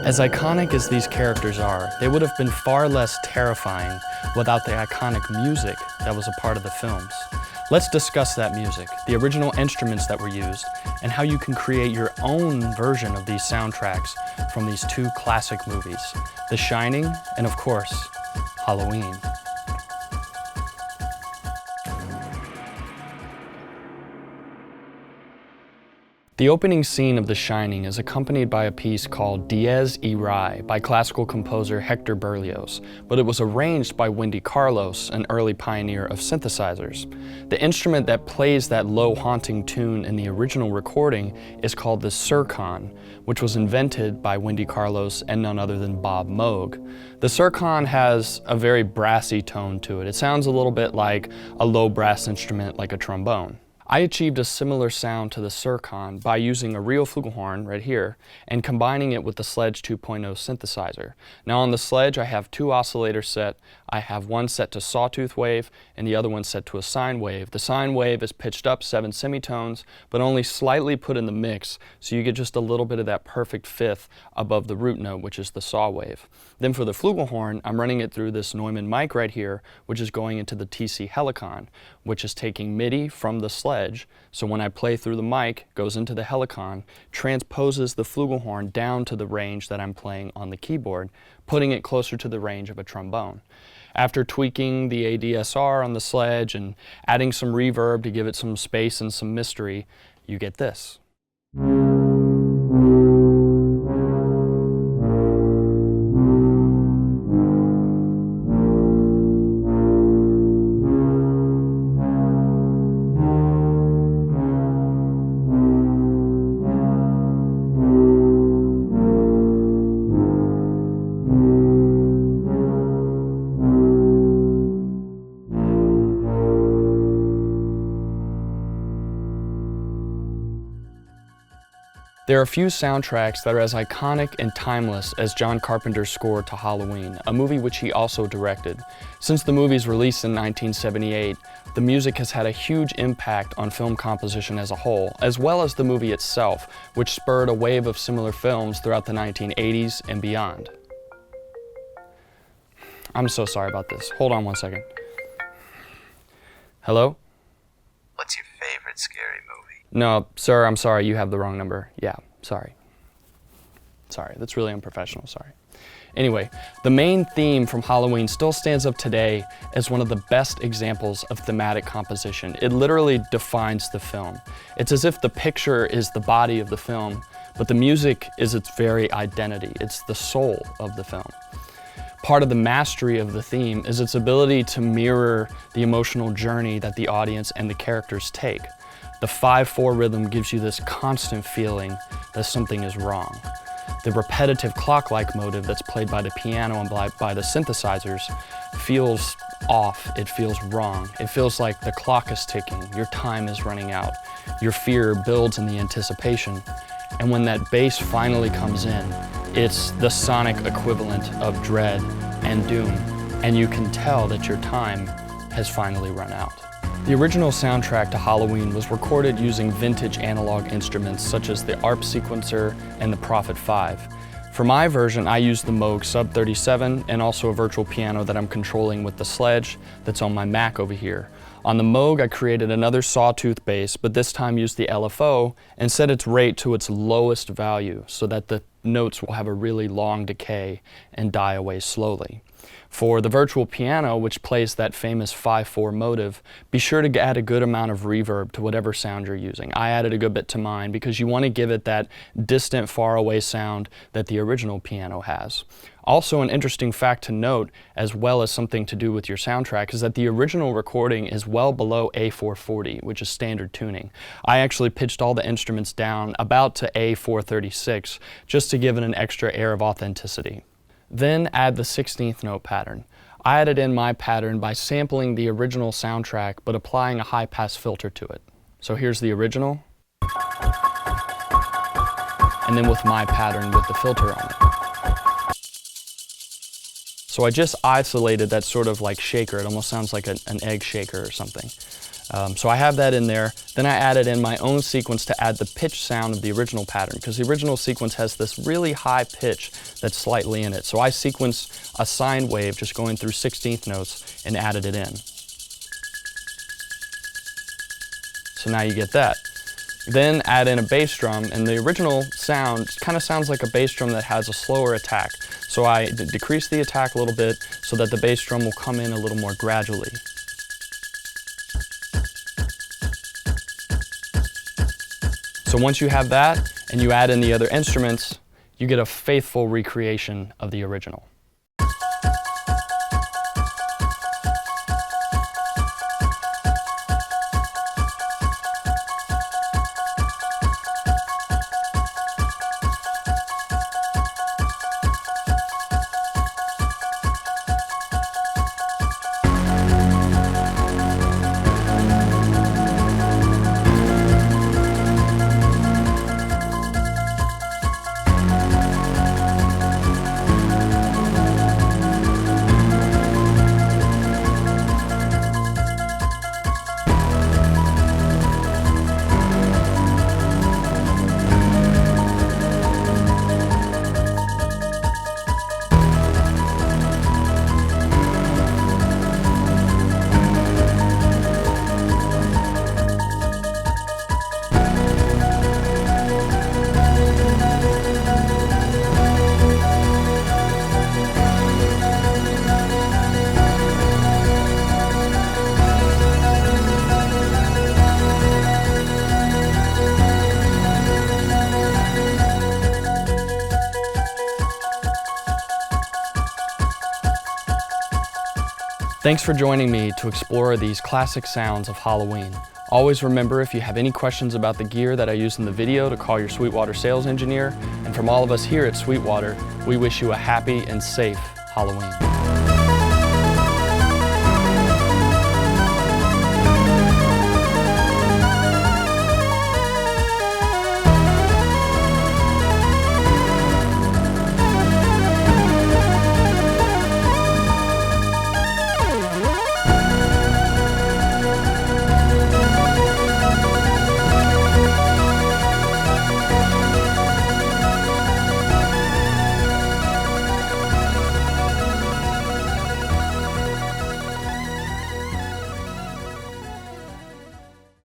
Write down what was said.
As iconic as these characters are, they would have been far less terrifying without the iconic music that was a part of the films. Let's discuss that music, the original instruments that were used, and how you can create your own version of these soundtracks from these two classic movies, The Shining and, of course, Halloween. The opening scene of The Shining is accompanied by a piece called Dies Irae by classical composer Hector Berlioz, but it was arranged by Wendy Carlos, an early pioneer of synthesizers. The instrument that plays that low haunting tune in the original recording is called the surcon, which was invented by Wendy Carlos and none other than Bob Moog. The surcon has a very brassy tone to it. It sounds a little bit like a low brass instrument like a trombone. I achieved a similar sound to the surcon by using a real flugelhorn right here and combining it with the Sledge 2.0 synthesizer. Now on the Sledge I have two oscillators set. I have one set to sawtooth wave and the other one set to a sine wave. The sine wave is pitched up 7 semitones but only slightly put in the mix, so you get just a little bit of that perfect fifth above the root note, which is the saw wave. Then for the flugelhorn, I'm running it through this Neumann mic right here, which is going into the TC Helicon, which is taking MIDI from the Sledge. So when I play through the mic, goes into the Helicon, transposes the flugelhorn down to the range that I'm playing on the keyboard, putting it closer to the range of a trombone. After tweaking the ADSR on the Sledge and adding some reverb to give it some space and some mystery, you get this. There are a few soundtracks that are as iconic and timeless as John Carpenter's score to Halloween, a movie which he also directed. Since the movie's release in 1978, the music has had a huge impact on film composition as a whole, as well as the movie itself, which spurred a wave of similar films throughout the 1980s and beyond. I'm so sorry about this. Hold on one second. Hello? What's your favorite scary movie? No, sir, I'm sorry, you have the wrong number. Yeah, sorry. Sorry, that's really unprofessional, sorry. Anyway, the main theme from Halloween still stands up today as one of the best examples of thematic composition. It literally defines the film. It's as if the picture is the body of the film, but the music is its very identity. It's the soul of the film. Part of the mastery of the theme is its ability to mirror the emotional journey that the audience and the characters take. The 5/4 rhythm gives you this constant feeling that something is wrong. The repetitive clock-like motive that's played by the piano and by the synthesizers feels off, it feels wrong. It feels like the clock is ticking, your time is running out. Your fear builds in the anticipation. And when that bass finally comes in, it's the sonic equivalent of dread and doom. And you can tell that your time has finally run out. The original soundtrack to Halloween was recorded using vintage analog instruments such as the ARP sequencer and the Prophet 5. For my version, I used the Moog Sub 37 and also a virtual piano that I'm controlling with the Sledge that's on my Mac over here. On the Moog, I created another sawtooth bass, but this time used the LFO and set its rate to its lowest value so that the notes will have a really long decay and die away slowly. For the virtual piano, which plays that famous 5/4 motive, be sure to add a good amount of reverb to whatever sound you're using. I added a good bit to mine because you want to give it that distant, faraway sound that the original piano has. Also, an interesting fact to note, as well as something to do with your soundtrack, is that the original recording is well below A440, which is standard tuning. I actually pitched all the instruments down about to A436 just to give it an extra air of authenticity. Then add the 16th note pattern. I added in my pattern by sampling the original soundtrack but applying a high-pass filter to it. So here's the original, and then with my pattern with the filter on it. So I just isolated that sort of like shaker. It almost sounds like an egg shaker or something. So I have that in there. Then I added in my own sequence to add the pitch sound of the original pattern, because the original sequence has this really high pitch that's slightly in it. So I sequenced a sine wave just going through 16th notes and added it in. So now you get that. Then add in a bass drum, and the original sound kind of sounds like a bass drum that has a slower attack. So I decrease the attack a little bit so that the bass drum will come in a little more gradually. So once you have that and you add in the other instruments, you get a faithful recreation of the original. Thanks for joining me to explore these classic sounds of Halloween. Always remember, if you have any questions about the gear that I used in the video, to call your Sweetwater sales engineer. And from all of us here at Sweetwater, we wish you a happy and safe Halloween.